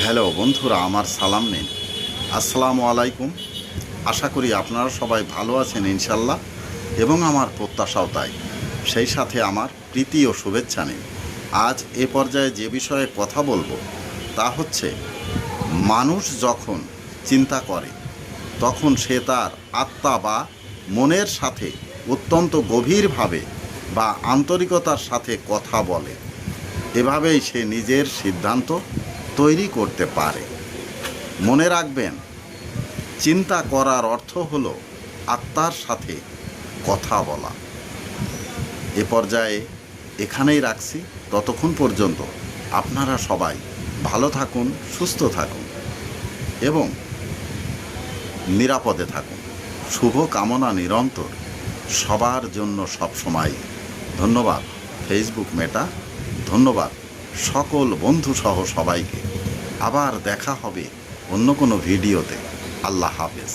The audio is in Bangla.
হ্যালো বন্ধুরা, আমার সালাম নিন। আসসালামু আলাইকুম। আশা করি আপনারা সবাই ভালো আছেন ইনশাল্লাহ, এবং আমার প্রত্যাশাও তাই। সেই সাথে আমার প্রীতি ও শুভেচ্ছা নিন। আজ এ পর্যায়ে যে বিষয়ে কথা বলবো তা হচ্ছে, মানুষ যখন চিন্তা করে তখন সে তার আত্মা বা মনের সাথে অত্যন্ত গভীরভাবে বা আন্তরিকতার সাথে কথা বলে। এভাবেই সে নিজের সিদ্ধান্ত তৈরি করতে পারে। মনে রাখবেন, চিন্তা করার অর্থ হলো আত্মার সাথে কথা বলা। এ পর্যায়ে এখানেই রাখছি। ততক্ষণ পর্যন্ত আপনারা সবাই ভালো থাকুন, সুস্থ থাকুন এবং নিরাপদে থাকুন। শুভ কামনা নিরন্তর সবার জন্য সবসময়। ধন্যবাদ ফেসবুক মেটা, ধন্যবাদ সকল বন্ধুসহ সবাইকে। আবার দেখা হবে অন্য কোনো ভিডিওতে। আল্লাহ হাফেজ।